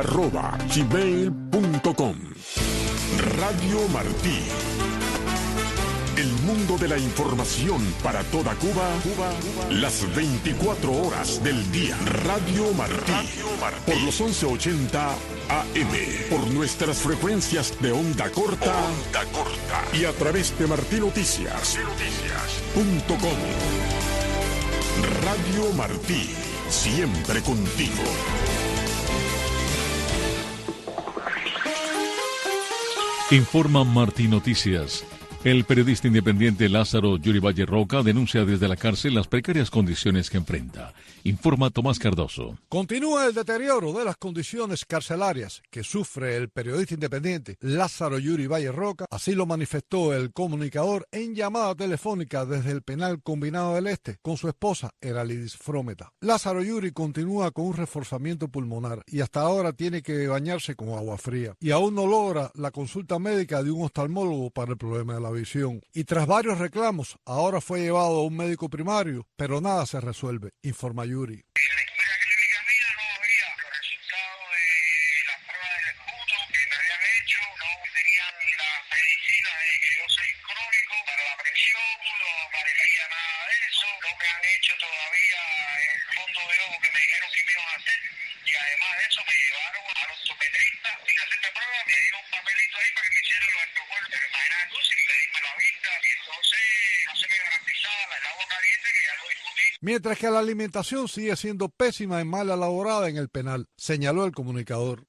gmail.com. Radio Martí. El mundo de la información para toda Cuba, las 24 horas del día. Radio Martí. Por los 1180 AM. Por nuestras frecuencias de onda corta. Y a través de martinoticias.com. Radio Martí. Siempre contigo. Informa Martí Noticias. El periodista independiente Lázaro Yurivalle Roca denuncia desde la cárcel las precarias condiciones que enfrenta. Informa Tomás Cardoso. Continúa el deterioro de las condiciones carcelarias que sufre el periodista independiente Lázaro Yurivalle Roca. Así lo manifestó el comunicador en llamada telefónica desde el penal combinado del Este con su esposa Eralidis Frometa. Lázaro Yuri continúa con un reforzamiento pulmonar y hasta ahora tiene que bañarse con agua fría y aún no logra la consulta médica de un oftalmólogo para el problema de la visión. Y tras varios reclamos, ahora fue llevado a un médico primario, pero nada se resuelve, informa Yuri. En la historia clínica mía no había los resultados de las pruebas del esputo que me habían hecho, no tenían las medicinas de que yo soy crónico para la presión, no aparecía nada de eso, no me han hecho todavía el fondo de ojo que me dijeron que me iban a hacer, y además de eso me llevaron al ortopedista sin hacerme prueba, me dio un papelito ahí para que me hicieran los espejuelos, pero imagínate tú sin pedirme la vista, y entonces no se me garantizaba el agua caliente que ya lo discutí. Mientras que la alimentación sigue siendo pésima y mal elaborada en el penal, señaló el comunicador.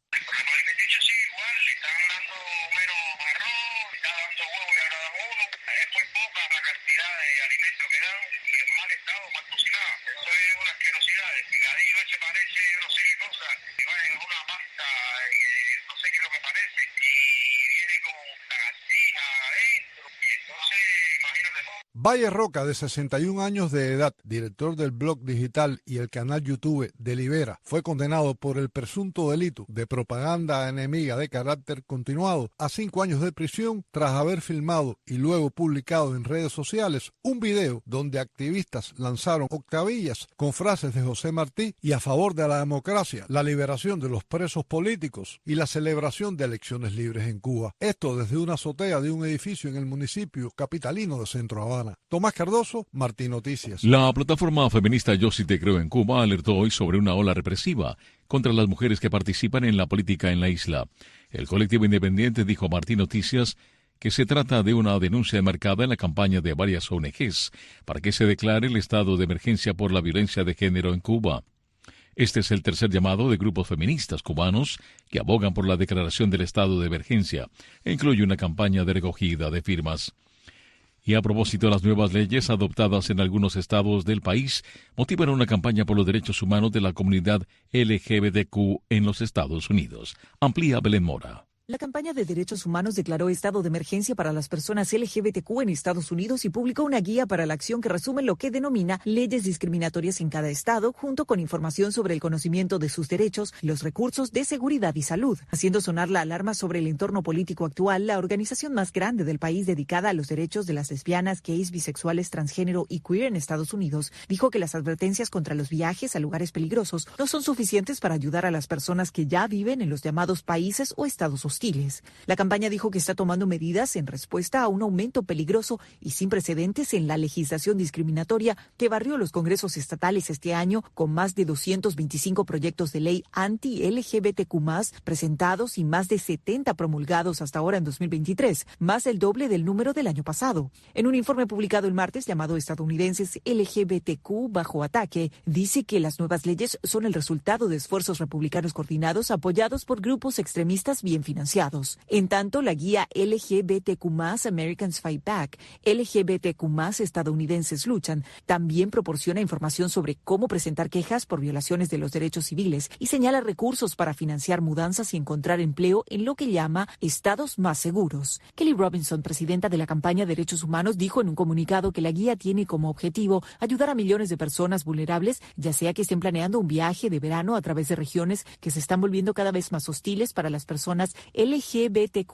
Valle Roca, de 61 años de edad, director del blog digital y el canal YouTube Delibera, fue condenado por el presunto delito de propaganda enemiga de carácter continuado a 5 años de prisión tras haber filmado y luego publicado en redes sociales un video donde activistas lanzaron octavillas con frases de José Martí y a favor de la democracia, la liberación de los presos políticos y la celebración de elecciones libres en Cuba. Esto desde una azotea de un edificio en el municipio capitalino de Centro Habana. Tomás Cardoso, Martí Noticias. La plataforma feminista Yo Sí Te Creo en Cuba alertó hoy sobre una ola represiva contra las mujeres que participan en la política en la isla. El colectivo independiente dijo a Martí Noticias que se trata de una denuncia enmarcada en la campaña de varias ONGs para que se declare el estado de emergencia por la violencia de género en Cuba. Este es el tercer llamado de grupos feministas cubanos que abogan por la declaración del estado de emergencia e incluye una campaña de recogida de firmas. Y a propósito, las nuevas leyes adoptadas en algunos estados del país motivan una campaña por los derechos humanos de la comunidad LGBTQ en los Estados Unidos. Amplía Belén Mora. La campaña de derechos humanos declaró estado de emergencia para las personas LGBTQ en Estados Unidos y publicó una guía para la acción que resume lo que denomina leyes discriminatorias en cada estado, junto con información sobre el conocimiento de sus derechos, los recursos de seguridad y salud. Haciendo sonar la alarma sobre el entorno político actual, la organización más grande del país dedicada a los derechos de las lesbianas, gays, bisexuales, transgénero y queer en Estados Unidos, dijo que las advertencias contra los viajes a lugares peligrosos no son suficientes para ayudar a las personas que ya viven en los llamados países o estados hostiles. La campaña dijo que está tomando medidas en respuesta a un aumento peligroso y sin precedentes en la legislación discriminatoria que barrió los congresos estatales este año, con más de 225 proyectos de ley anti-LGBTQ+ presentados y más de 70 promulgados hasta ahora en 2023, más el doble del número del año pasado. En un informe publicado el martes llamado Estadounidenses LGBTQ bajo ataque, dice que las nuevas leyes son el resultado de esfuerzos republicanos coordinados apoyados por grupos extremistas bien financiados. En tanto, la guía LGBTQ+, Americans Fight Back, LGBTQ+, estadounidenses luchan, también proporciona información sobre cómo presentar quejas por violaciones de los derechos civiles y señala recursos para financiar mudanzas y encontrar empleo en lo que llama estados más seguros. Kelly Robinson, presidenta de la campaña Derechos Humanos, dijo en un comunicado que la guía tiene como objetivo ayudar a millones de personas vulnerables, ya sea que estén planeando un viaje de verano a través de regiones que se están volviendo cada vez más hostiles para las personas LGBTQ+,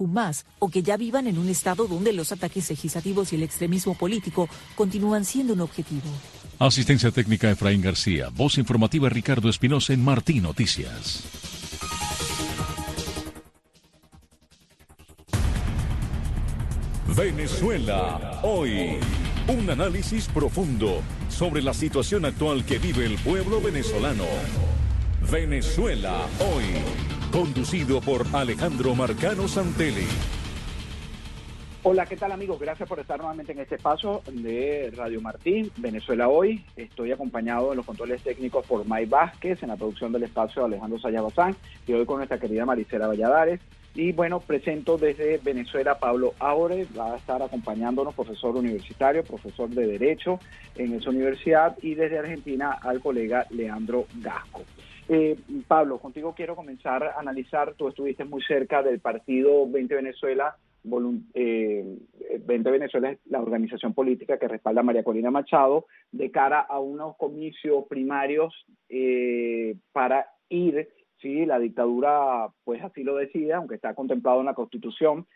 o que ya vivan en un estado donde los ataques legislativos y el extremismo político continúan siendo un objetivo. Asistencia técnica Efraín García. Voz informativa Ricardo Espinosa en Martí Noticias. Venezuela hoy. Un análisis profundo sobre la situación actual que vive el pueblo venezolano. Venezuela hoy. Conducido por Alejandro Marcano Santelli. Hola, ¿qué tal amigos? Gracias por estar nuevamente en este espacio de Radio Martí, Venezuela Hoy. Estoy acompañado en los controles técnicos por May Vázquez, en la producción del espacio Alejandro Sayabazán, y hoy con nuestra querida Maricela Valladares. Y bueno, presento desde Venezuela Pablo Aure, va a estar acompañándonos, profesor universitario, profesor de Derecho en esa universidad, y desde Argentina al colega Leandro Gasco. Pablo, contigo quiero comenzar a analizar, tú estuviste muy cerca del partido 20 Venezuela. 20 Venezuela es la organización política que respalda a María Corina Machado de cara a unos comicios primarios para ir, si la dictadura pues así lo decide, aunque está contemplado en la Constitución,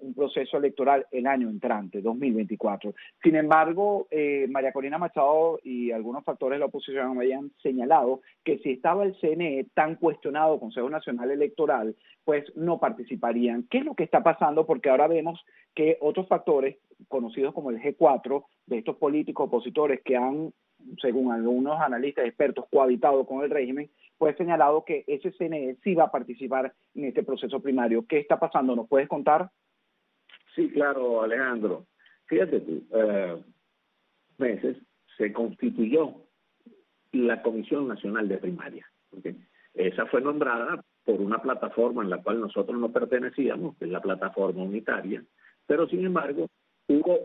un proceso electoral el año entrante, 2024. Sin embargo, María Corina Machado y algunos factores de la oposición habían señalado que si estaba el CNE tan cuestionado, Consejo Nacional Electoral, pues no participarían. ¿Qué es lo que está pasando? Porque ahora vemos que otros factores, conocidos como el G4, de estos políticos opositores que han, según algunos analistas expertos, cohabitado con el régimen, pues señalado que ese CNE sí va a participar en este proceso primario. ¿Qué está pasando? ¿Nos puedes contar? Sí, claro, Alejandro. Fíjate tú, meses se constituyó la Comisión Nacional de Primaria. ¿Okay? Esa fue nombrada por una plataforma en la cual nosotros no pertenecíamos, que es la plataforma unitaria, pero sin embargo hubo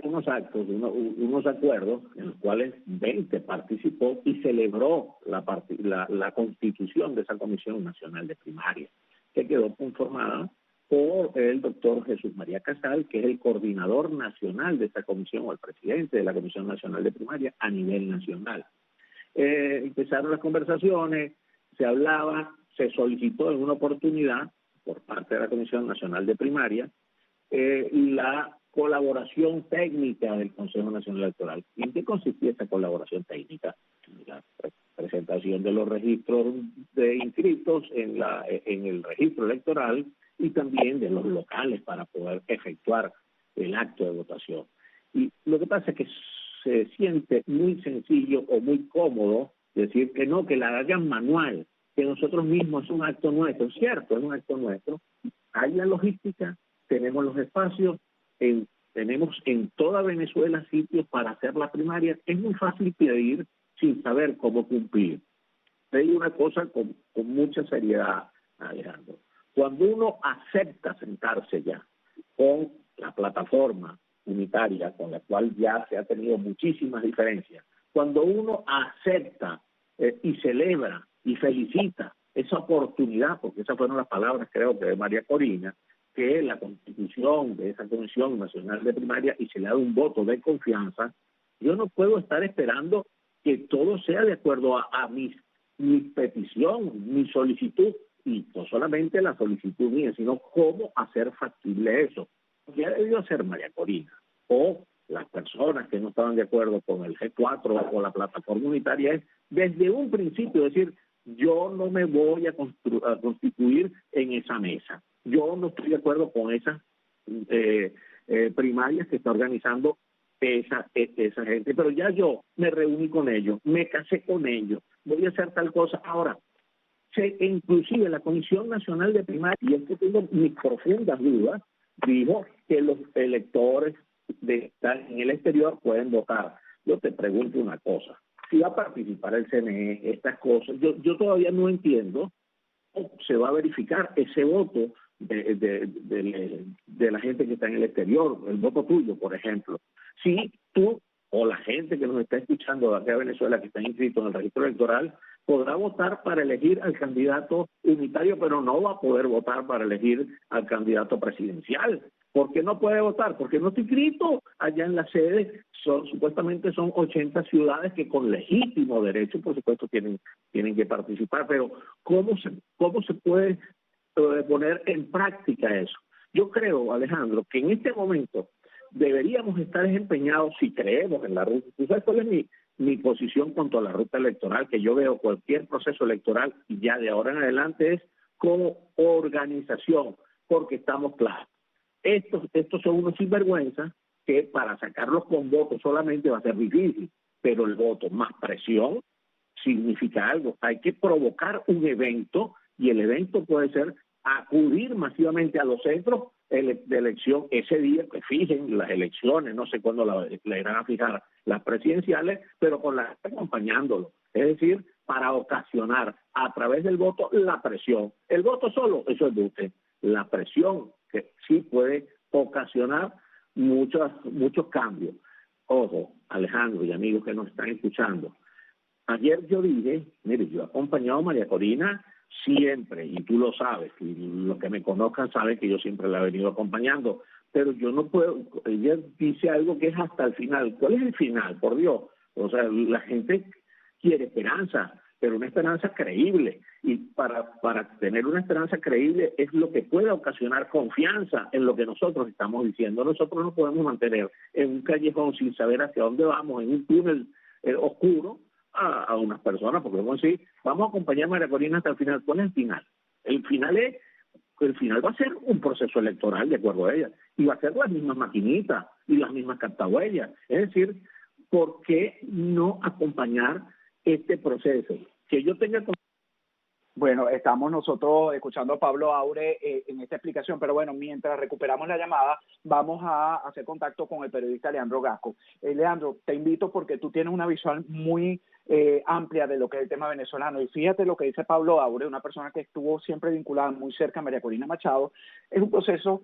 unos actos, unos acuerdos en los cuales 20 participó y celebró la constitución de esa Comisión Nacional de Primaria, que quedó conformada por el doctor Jesús María Casal, que es el coordinador nacional de esta comisión, o el presidente de la Comisión Nacional de Primaria a nivel nacional. Empezaron las conversaciones, se hablaba, se solicitó en una oportunidad por parte de la Comisión Nacional de Primaria la colaboración técnica del Consejo Nacional Electoral. ¿Y en qué consistía esa colaboración técnica? La presentación de los registros de inscritos en el registro electoral y también de los locales para poder efectuar el acto de votación. Y lo que pasa es que se siente muy sencillo o muy cómodo decir que no, que la hagan manual, que nosotros mismos es un acto nuestro. Cierto, es un acto nuestro. Hay la logística, tenemos los espacios, tenemos en toda Venezuela sitios para hacer la primaria. Es muy fácil pedir sin saber cómo cumplir. Te digo una cosa con mucha seriedad, Alejandro. Cuando uno acepta sentarse ya con la plataforma unitaria, con la cual ya se ha tenido muchísimas diferencias, cuando uno acepta y celebra y felicita esa oportunidad, porque esas fueron las palabras, creo que de María Corina, que la constitución de esa Comisión Nacional de Primaria, y se le da un voto de confianza, yo no puedo estar esperando que todo sea de acuerdo a mi petición, mi solicitud, y no solamente la solicitud mía, sino cómo hacer factible eso. ¿Qué ha debido hacer María Corina? O las personas que no estaban de acuerdo con el G4 o la plataforma unitaria, es desde un principio decir, yo no me voy a constituir en esa mesa. Yo no estoy de acuerdo con esas primarias que está organizando esa gente, pero ya yo me reuní con ellos, me casé con ellos, voy a hacer tal cosa. Ahora, inclusive la Comisión Nacional de Primaria, y esto tengo mis profundas dudas, dijo que los electores de estar en el exterior pueden votar. Yo te pregunto una cosa, si va a participar el CNE, estas cosas, yo todavía no entiendo cómo se va a verificar ese voto de la gente que está en el exterior, el voto tuyo, por ejemplo. Si tú o la gente que nos está escuchando de acá de Venezuela que está inscrito en el registro electoral podrá votar para elegir al candidato unitario, pero no va a poder votar para elegir al candidato presidencial. ¿Por qué no puede votar? Porque no está inscrito allá en la sede. Supuestamente son 80 ciudades que con legítimo derecho, por supuesto, tienen que participar. Pero ¿cómo se puede poner en práctica eso? Yo creo, Alejandro, que en este momento deberíamos estar empeñados, si creemos en la ruta. ¿Tú sabes cuál es mi posición cuanto a la ruta electoral? Que yo veo cualquier proceso electoral, y ya de ahora en adelante, es como organización, porque estamos claros. estos son unos sinvergüenzas que para sacarlos con votos solamente va a ser difícil, pero el voto más presión significa algo. Hay que provocar un evento, y el evento puede ser acudir masivamente a los centros de elección ese día, que fijen las elecciones, no sé cuándo le irán a fijar las presidenciales, pero con la gente acompañándolo. Es decir, para ocasionar a través del voto la presión. El voto solo, eso es de usted. La presión, que sí puede ocasionar muchos cambios. Ojo, Alejandro y amigos que nos están escuchando. Ayer yo dije, mire, yo he acompañado a María Corina siempre, y tú lo sabes, y los que me conozcan saben que yo siempre la he venido acompañando, pero yo no puedo, ella dice algo que es hasta el final. ¿Cuál es el final? Por Dios. O sea, la gente quiere esperanza, pero una esperanza creíble, y para tener una esperanza creíble es lo que puede ocasionar confianza en lo que nosotros estamos diciendo. Nosotros no podemos mantener en un callejón sin saber hacia dónde vamos, en un túnel oscuro, a unas personas, porque vamos a decir, vamos a acompañar a María Corina hasta el final. ¿Cuál es el final? El final va a ser un proceso electoral, de acuerdo a ella, y va a ser las mismas maquinitas y las mismas captahuellas. Es decir, ¿por qué no acompañar este proceso? Que yo tenga... Bueno, estamos nosotros escuchando a Pablo Aure en esta explicación, pero bueno, mientras recuperamos la llamada, vamos a hacer contacto con el periodista Leandro Gasco. Leandro, te invito porque tú tienes una visual muy amplia de lo que es el tema venezolano, y fíjate lo que dice Pablo Aure, una persona que estuvo siempre vinculada muy cerca a María Corina Machado. Es un proceso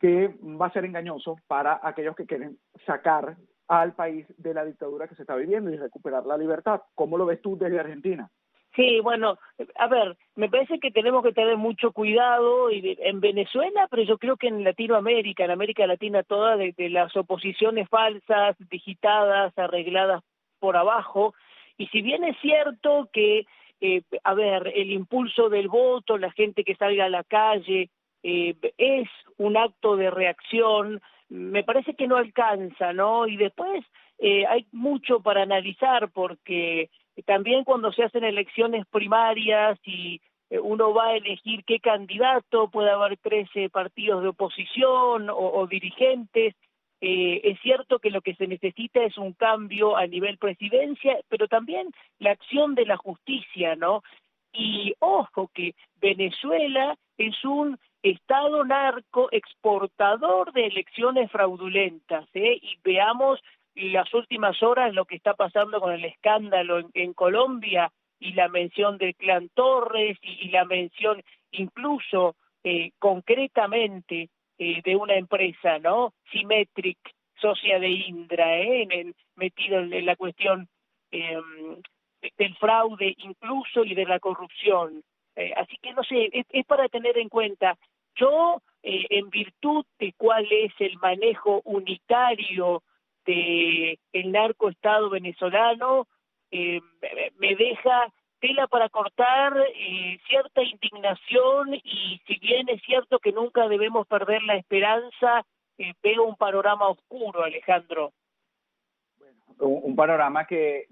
que va a ser engañoso para aquellos que quieren sacar al país de la dictadura que se está viviendo y recuperar la libertad. ¿Cómo lo ves tú desde Argentina? Sí, bueno, a ver, me parece que tenemos que tener mucho cuidado en Venezuela, pero yo creo que en Latinoamérica, en América Latina toda, de las oposiciones falsas, digitadas, arregladas por abajo. Y si bien es cierto que, a ver, el impulso del voto, la gente que salga a la calle, es un acto de reacción, me parece que no alcanza, ¿no? Y después hay mucho para analizar, porque también cuando se hacen elecciones primarias y uno va a elegir qué candidato, puede haber 13 partidos de oposición o dirigentes. Es cierto que lo que se necesita es un cambio a nivel presidencia, pero también la acción de la justicia, ¿no? Y ojo que Venezuela es un Estado narco exportador de elecciones fraudulentas, y veamos las últimas horas lo que está pasando con el escándalo en Colombia, y la mención del clan Torres, y la mención incluso concretamente de una empresa, ¿no? Symmetric, socia de Indra, metido en la cuestión del fraude incluso y de la corrupción. Así que no sé, es para tener en cuenta. Yo, en virtud de cuál es el manejo unitario del narcoestado venezolano, me deja tela para cortar, cierta indignación, y si bien es cierto que nunca debemos perder la esperanza, veo un panorama oscuro, Alejandro. Un panorama que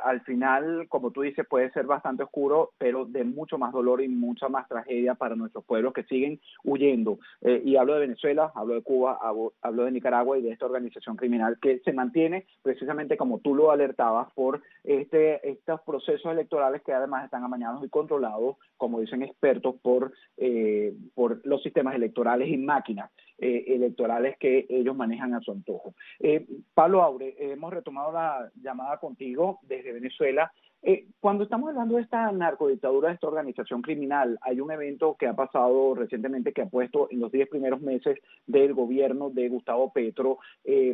al final, como tú dices, puede ser bastante oscuro, pero de mucho más dolor y mucha más tragedia para nuestros pueblos que siguen huyendo. Y hablo de Venezuela, hablo de Cuba, hablo de Nicaragua y de esta organización criminal que se mantiene precisamente, como tú lo alertabas, por estos procesos electorales que además están amañados y controlados, como dicen expertos, por los sistemas electorales y máquinas electorales que ellos manejan a su antojo. Pablo Aure, hemos retomado la llamada contigo desde Venezuela. Cuando estamos hablando de esta narcodictadura, de esta organización criminal, hay un evento que ha pasado recientemente que ha puesto en los 10 primeros meses del gobierno de Gustavo Petro,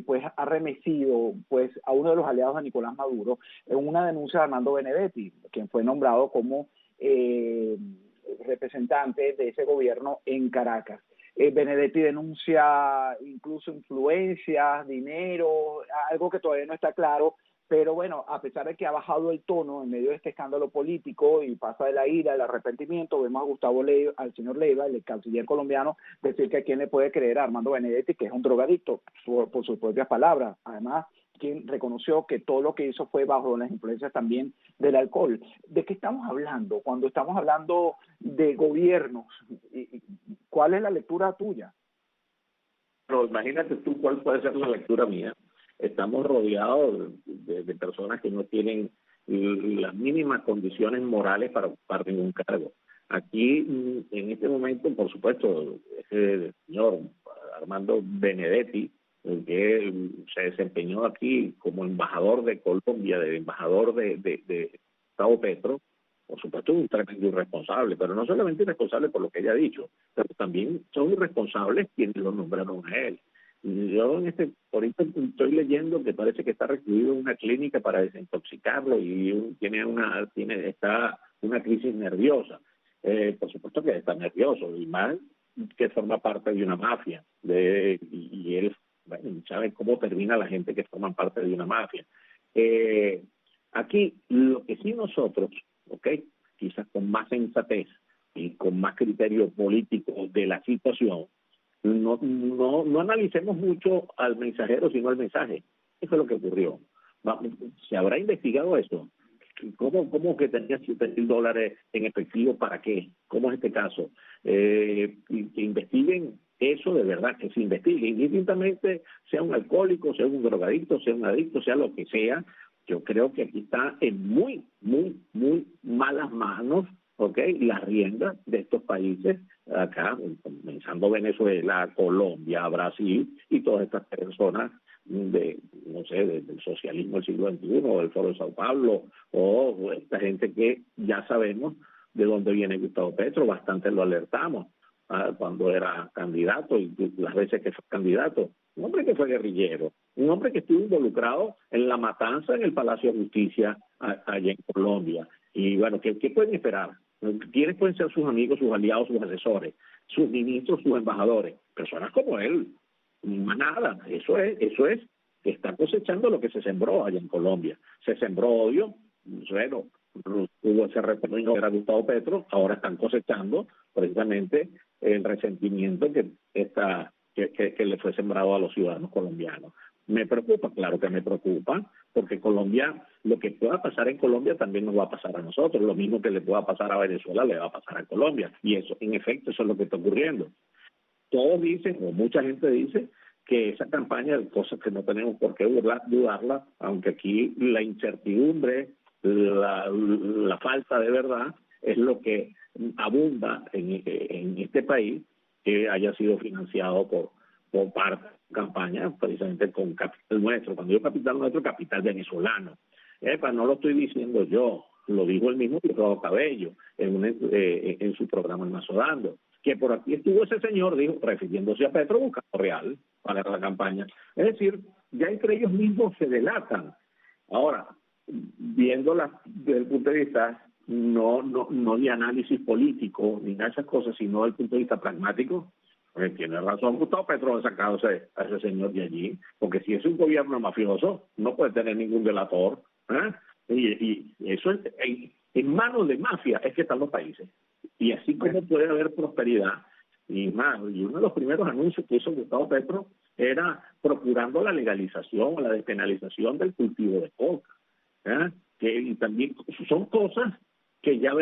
pues ha remecido pues a uno de los aliados de Nicolás Maduro en una denuncia de Armando Benedetti, quien fue nombrado como representante de ese gobierno en Caracas. Benedetti denuncia incluso influencias, dinero, algo que todavía no está claro, pero bueno, a pesar de que ha bajado el tono en medio de este escándalo político y pasa de la ira, el arrepentimiento, vemos a Gustavo Leiva, al señor Leiva, el canciller colombiano, decir que a quién le puede creer a Armando Benedetti, que es un drogadicto, por sus propias palabras. Además, quien reconoció que todo lo que hizo fue bajo las influencias también del alcohol. ¿De qué estamos hablando cuando estamos hablando de gobiernos? ¿Cuál es la lectura tuya? Pero imagínate tú cuál puede ser la lectura mía. Estamos rodeados de personas que no tienen las mínimas condiciones morales para ocupar ningún cargo. Aquí, en este momento, por supuesto, ese señor Armando Benedetti, que se desempeñó aquí como embajador de Colombia, de embajador de Gustavo Petro, por supuesto un tremendo irresponsable, pero no solamente irresponsable por lo que ella ha dicho, pero también son irresponsables quienes lo nombraron a él. Yo ahorita estoy leyendo que parece que está recluido en una clínica para desintoxicarlo y está una crisis nerviosa. Por supuesto que está nervioso, y más que forma parte de una mafia, y él sabe cómo termina la gente que forma parte de una mafia. Aquí lo que sí nosotros, quizás con más sensatez y con más criterio político de la situación, no analicemos mucho al mensajero, sino al mensaje. Eso es lo que ocurrió. ¿Se habrá investigado eso? ¿Cómo que tenía $7,000 en efectivo? ¿Para qué? ¿Cómo es este caso? Que investiguen eso de verdad, que se investigue, indistintamente sea un alcohólico, sea un drogadicto, sea un adicto, sea lo que sea. Yo creo que aquí está en muy, muy, muy malas manos, las riendas de estos países, acá, pensando Venezuela, Colombia, Brasil, y todas estas personas del socialismo del siglo XXI, o del Foro de Sao Paulo, o esta gente que ya sabemos de dónde viene Gustavo Petro, bastante lo alertamos cuando era candidato y las veces que fue candidato. Un hombre que fue guerrillero, un hombre que estuvo involucrado en la matanza en el Palacio de Justicia allá en Colombia. Y bueno, ¿qué pueden esperar? ¿Quiénes pueden ser sus amigos, sus aliados, sus asesores, sus ministros, sus embajadores? Personas como él. Más nada. Eso es que está cosechando lo que se sembró allá en Colombia. Se sembró odio. Bueno, hubo ese retorno, era Gustavo Petro. Ahora están cosechando precisamente el resentimiento que le fue sembrado a los ciudadanos colombianos. Me preocupa, claro que me preocupa, porque Colombia, lo que pueda pasar en Colombia también nos va a pasar a nosotros. Lo mismo que le pueda pasar a Venezuela le va a pasar a Colombia. Y eso, en efecto, eso es lo que está ocurriendo. Todos dicen, o mucha gente dice, que esa campaña, cosas que no tenemos por qué dudarla, aunque aquí la incertidumbre, la falta de verdad, es lo que abunda en este país, que haya sido financiado por parte de campaña, precisamente con capital nuestro. Cuando digo capital nuestro, capital venezolano. No lo estoy diciendo yo, lo dijo el mismo Diosdado Cabello en su programa El Mazo Dando, que por aquí estuvo ese señor, dijo, refiriéndose a Petro, buscando real para la campaña. Es decir, ya entre ellos mismos se delatan. Ahora, viéndola desde el punto de vista no de análisis político ni nada de esas cosas, sino desde el punto de vista pragmático, tiene razón Gustavo Petro de sacar a ese señor de allí, porque si es un gobierno mafioso, no puede tener ningún delator, y eso es, en manos de mafia es que están los países, y así como puede haber prosperidad, y uno de los primeros anuncios que hizo Gustavo Petro era procurando la legalización o la despenalización del cultivo de coca, y también son cosas que ya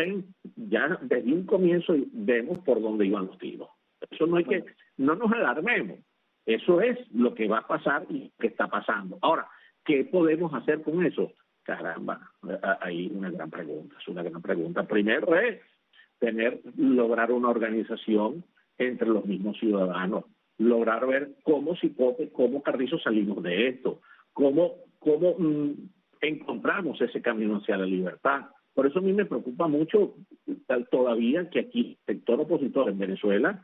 desde un comienzo vemos por dónde iban los tiros. Eso no nos alarmemos. Eso es lo que va a pasar y que está pasando. Ahora, ¿qué podemos hacer con eso? Caramba, hay una gran pregunta. Es una gran pregunta. Primero es lograr una organización entre los mismos ciudadanos, lograr ver cómo Cipote, cómo Carrizo salimos de esto, cómo encontramos ese camino hacia la libertad. Por eso a mí me preocupa mucho todavía que aquí el sector opositor en Venezuela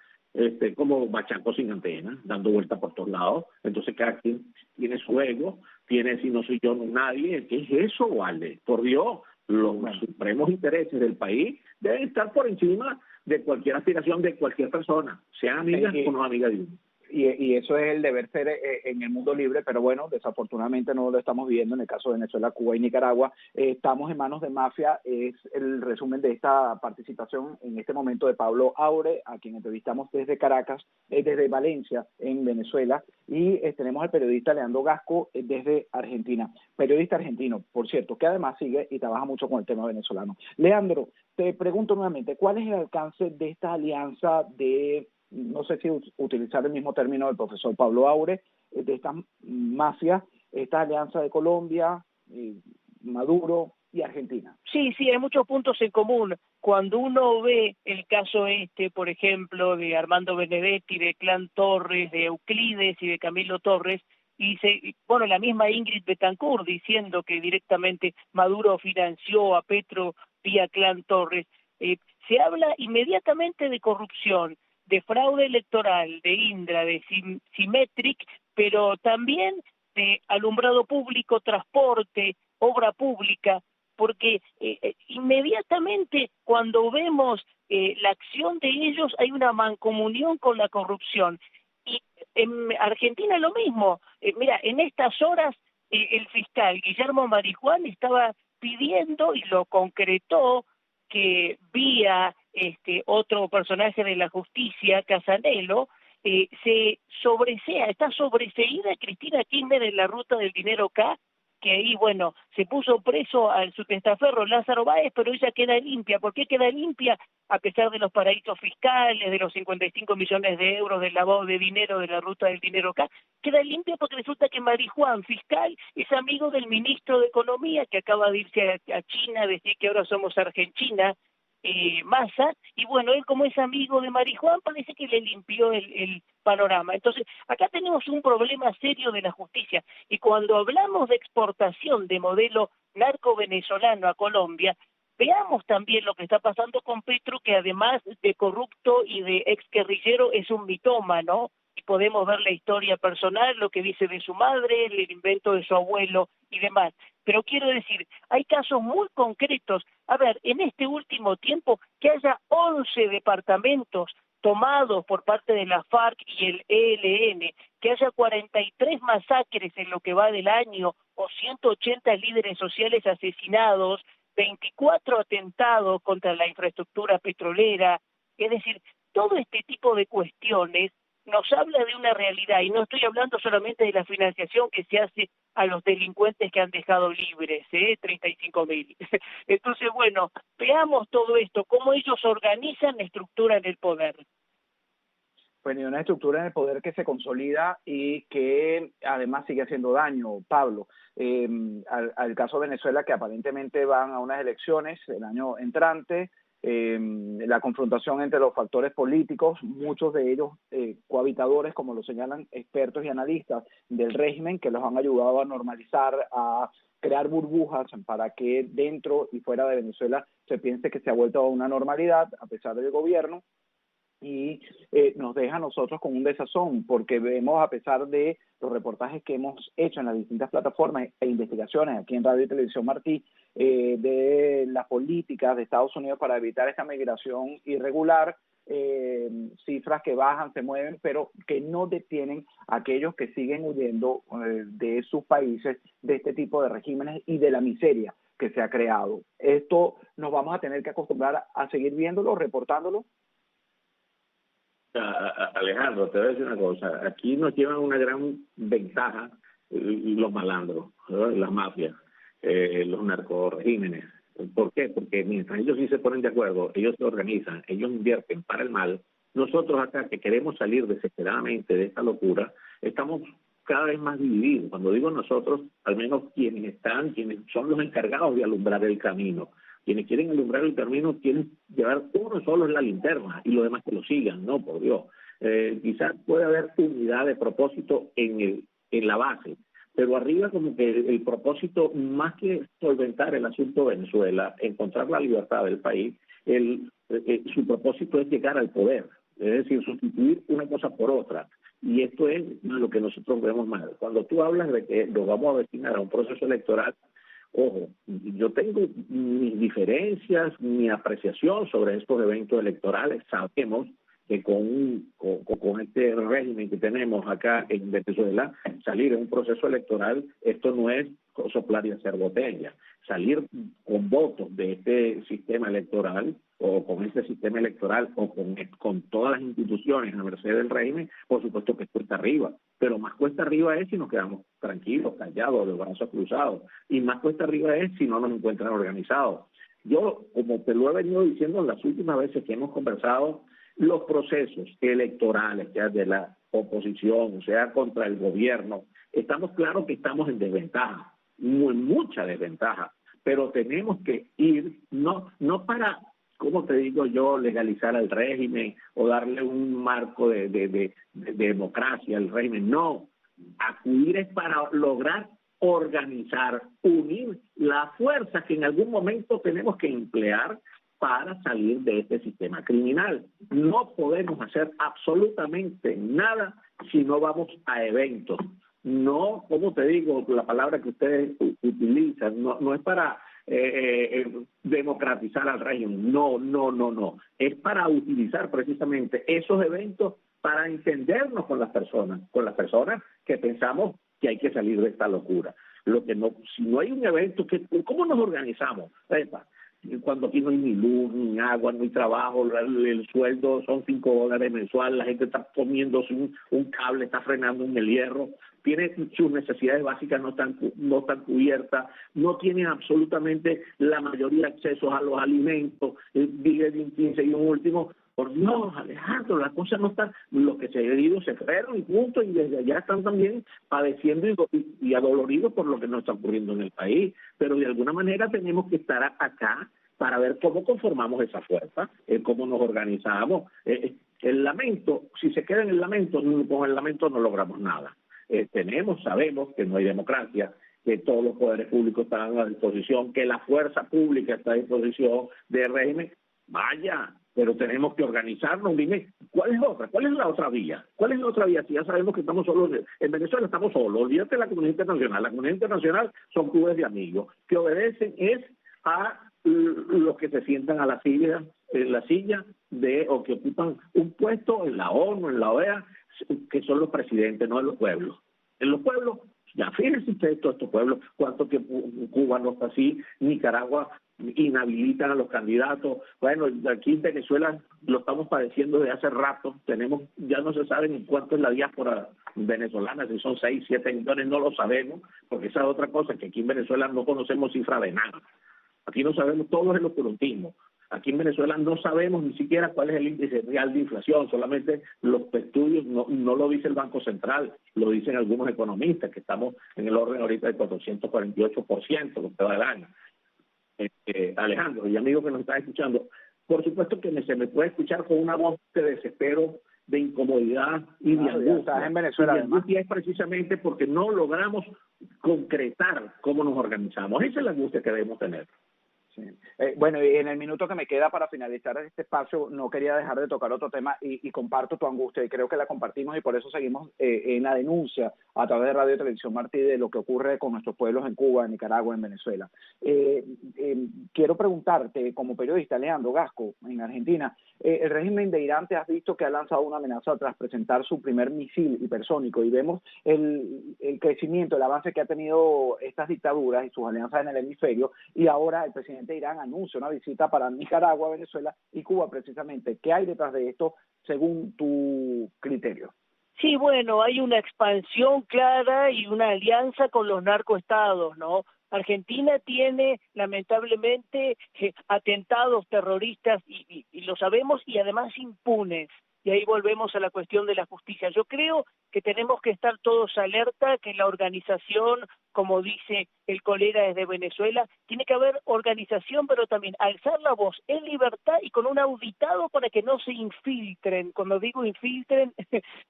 como bachaco sin antena, dando vueltas por todos lados. Entonces cada quien tiene su ego, tiene si no soy yo, no nadie. ¿Qué es eso, vale? Por Dios, los supremos intereses del país deben estar por encima de cualquier aspiración de cualquier persona, sea amiga o no amiga de uno. Y eso es el deber ser en el mundo libre, pero bueno, desafortunadamente no lo estamos viviendo en el caso de Venezuela, Cuba y Nicaragua. Estamos en manos de mafia, es el resumen de esta participación en este momento de Pablo Aure, a quien entrevistamos desde Caracas, desde Valencia, en Venezuela, y tenemos al periodista Leandro Gasco desde Argentina, periodista argentino, por cierto, que además sigue y trabaja mucho con el tema venezolano. Leandro, te pregunto nuevamente, ¿cuál es el alcance de esta alianza de no sé si utilizar el mismo término del profesor Pablo Aure, de estas mafias, esta alianza de Colombia, Maduro y Argentina. Sí, hay muchos puntos en común. Cuando uno ve el caso por ejemplo, de Armando Benedetti, de Clan Torres, de Euclides y de Camilo Torres, y la misma Ingrid Betancourt diciendo que directamente Maduro financió a Petro vía Clan Torres, se habla inmediatamente de corrupción, de fraude electoral, de Indra, de Symmetric, pero también de alumbrado público, transporte, obra pública, porque inmediatamente cuando vemos la acción de ellos hay una mancomunión con la corrupción. Y en Argentina lo mismo. Mira, en estas horas el fiscal Guillermo Marijuán estaba pidiendo, y lo concretó, que vía otro personaje de la justicia, Casanelo, está sobreseída Cristina Kirchner en la ruta del dinero K, que ahí, se puso preso al su testaferro Lázaro Báez, pero ella queda limpia. ¿Por qué queda limpia? A pesar de los paraísos fiscales, de los 55 millones de euros del lavado de dinero de la ruta del dinero K, queda limpia porque resulta que Marijuán, fiscal, es amigo del ministro de Economía, que acaba de irse a China, a decir que ahora somos Argentina, Massa, y él como es amigo de Marijuán parece que le limpió el panorama. Entonces, acá tenemos un problema serio de la justicia, y cuando hablamos de exportación de modelo narco-venezolano a Colombia, veamos también lo que está pasando con Petro, que además de corrupto y de exguerrillero es un mitómano, y podemos ver la historia personal, lo que dice de su madre, el invento de su abuelo y demás. Pero quiero decir, hay casos muy concretos. A ver, en este último tiempo, que haya 11 departamentos tomados por parte de la FARC y el ELN, que haya 43 masacres en lo que va del año, o 180 líderes sociales asesinados, 24 atentados contra la infraestructura petrolera, es decir, todo este tipo de cuestiones nos habla de una realidad, y no estoy hablando solamente de la financiación que se hace a los delincuentes que han dejado libres, 35.000. Entonces, veamos todo esto, cómo ellos organizan, estructuran el poder. Bueno, y una estructura en el poder que se consolida y que además sigue haciendo daño, Pablo. Al caso de Venezuela, que aparentemente van a unas elecciones el año entrante, la confrontación entre los factores políticos, muchos de ellos cohabitadores, como lo señalan expertos y analistas del régimen, que los han ayudado a normalizar, a crear burbujas para que dentro y fuera de Venezuela se piense que se ha vuelto a una normalidad a pesar del gobierno. Y nos deja a nosotros con un desazón, porque vemos, a pesar de los reportajes que hemos hecho en las distintas plataformas e investigaciones aquí en Radio y Televisión Martí, de las políticas de Estados Unidos para evitar esta migración irregular, cifras que bajan, se mueven, pero que no detienen a aquellos que siguen huyendo de sus países, de este tipo de regímenes y de la miseria que se ha creado. Esto nos vamos a tener que acostumbrar a seguir viéndolo, reportándolo. Alejandro, te voy a decir una cosa. Aquí nos llevan una gran ventaja los malandros, ¿verdad? Las mafias, los narcorregímenes. ¿Por qué? Porque mientras ellos sí se ponen de acuerdo, ellos se organizan, ellos invierten para el mal. Nosotros acá, que queremos salir desesperadamente de esta locura, estamos cada vez más divididos. Cuando digo nosotros, al menos quienes son los encargados de alumbrar el camino. Quienes quieren alumbrar el camino quieren llevar uno solo en la linterna y los demás que lo sigan, no, por Dios. Quizás puede haber unidad de propósito en la base, pero arriba como que el propósito, más que solventar el asunto de Venezuela, encontrar la libertad del país, su propósito es llegar al poder, es decir, sustituir una cosa por otra. Y esto es lo que nosotros vemos mal. Cuando tú hablas de que nos vamos a destinar a un proceso electoral, ojo, yo tengo mis diferencias, mi apreciación sobre estos eventos electorales. Sabemos que con este régimen que tenemos acá en Venezuela, salir en un proceso electoral, esto no es soplar y hacer botella. Salir con votos de este sistema electoral, o con este sistema electoral, o con todas las instituciones a merced del régimen, por supuesto que cuesta arriba. Pero más cuesta arriba es si nos quedamos tranquilos, callados, de brazos cruzados. Y más cuesta arriba es si no nos encuentran organizados. Yo, como te lo he venido diciendo las últimas veces que hemos conversado, los procesos electorales, sea de la oposición, sea contra el gobierno, estamos claros que estamos en desventaja, mucha desventaja, pero tenemos que ir, no para, ¿cómo te digo yo?, legalizar al régimen o darle un marco de democracia al régimen, no, acudir es para lograr organizar, unir las fuerzas que en algún momento tenemos que emplear para salir de este sistema criminal. No podemos hacer absolutamente nada si no vamos a eventos. No, como te digo, la palabra que ustedes utilizan, no es para democratizar al régimen, no. Es para utilizar precisamente esos eventos para entendernos con las personas que pensamos que hay que salir de esta locura. Si no hay un evento, ¿cómo nos organizamos? Cuando aquí no hay ni luz, ni agua, no hay trabajo, el sueldo son $5 mensual, la gente está comiéndose un cable, está frenando en el hierro, tiene sus necesidades básicas no están cubiertas, no tienen absolutamente la mayoría acceso a los alimentos, vive de un 15 y un último. Por Dios, Alejandro, las cosas no están, los que se han ido se fueron y punto, y desde allá están también padeciendo y adoloridos por lo que nos está ocurriendo en el país, pero de alguna manera tenemos que estar acá para ver cómo conformamos esa fuerza, cómo nos organizamos. El lamento, si se queda en el lamento, con el lamento no logramos nada. Sabemos que no hay democracia, que todos los poderes públicos están a disposición, que la fuerza pública está a disposición del régimen, vaya, pero tenemos que organizarnos. Dime, ¿cuál es la otra vía? ¿Cuál es la otra vía? Si ya sabemos que estamos solos, en Venezuela estamos solos, olvídate de la comunidad internacional. La comunidad internacional son clubes de amigos, que obedecen a los que se sientan en la silla o que ocupan un puesto en la ONU, en la OEA, que son los presidentes, no en los pueblos. En los pueblos, ya fíjense ustedes todos estos pueblos, cuánto tiempo Cuba no está así, Nicaragua inhabilitan a los candidatos. Bueno, aquí en Venezuela lo estamos padeciendo desde hace rato, ya no se sabe ni cuánto es la diáspora venezolana, si son 6, 7 millones, no lo sabemos, porque esa es otra cosa, que aquí en Venezuela no conocemos cifra de nada. Aquí no sabemos, todo es el oscurantismo. Aquí en Venezuela no sabemos ni siquiera cuál es el índice real de inflación, solamente los estudios, no lo dice el Banco Central, lo dicen algunos economistas, que estamos en el orden ahorita de 448%, lo que va del año. Alejandro y amigo que nos está escuchando, por supuesto que se me puede escuchar con una voz de desespero, de incomodidad y de angustia. En Venezuela, y angustia es precisamente porque no logramos concretar cómo nos organizamos. Esa es la angustia que debemos tener. Sí. Bueno, y en el minuto que me queda para finalizar este espacio, no quería dejar de tocar otro tema y comparto tu angustia y creo que la compartimos y por eso seguimos en la denuncia a través de Radio y Televisión Martí de lo que ocurre con nuestros pueblos en Cuba, en Nicaragua, en Venezuela. Quiero preguntarte, como periodista, Leandro Gasco, en Argentina, el régimen de Irán, te has visto que ha lanzado una amenaza tras presentar su primer misil hipersónico y vemos el crecimiento, el avance que ha tenido estas dictaduras y sus alianzas en el hemisferio y ahora el presidente de Irán anuncia una visita para Nicaragua, Venezuela y Cuba precisamente. ¿Qué hay detrás de esto según tu criterio? Sí, bueno, hay una expansión clara y una alianza con los narcoestados, ¿no? Argentina tiene, lamentablemente, atentados terroristas y lo sabemos, y además impunes. Y ahí volvemos a la cuestión de la justicia. Yo creo que tenemos que estar todos alerta, que la organización, como dice el colega desde Venezuela, tiene que haber organización, pero también alzar la voz en libertad y con un auditado para que no se infiltren. Cuando digo infiltren,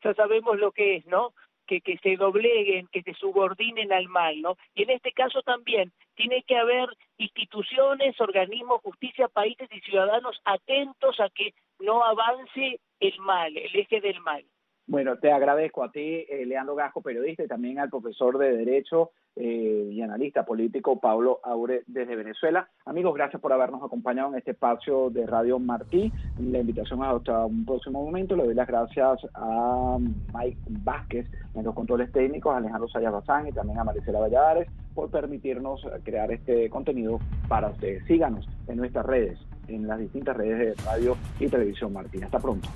ya sabemos lo que es, ¿no? Que se dobleguen, que se subordinen al mal, ¿no? Y en este caso también tiene que haber instituciones, organismos, justicia, países y ciudadanos atentos a que no avance el mal, el eje del mal. Bueno, te agradezco a ti, Leandro Gasco, periodista, y también al profesor de Derecho y analista político Pablo Aure desde Venezuela. Amigos, gracias por habernos acompañado en este espacio de Radio Martí. La invitación es hasta un próximo momento. Le doy las gracias a Mike Vázquez en los controles técnicos, a Alejandro Sayas Bazán y también a Maricela Valladares por permitirnos crear este contenido para ustedes. Síganos en nuestras redes, en las distintas redes de Radio y Televisión Martí. Hasta pronto.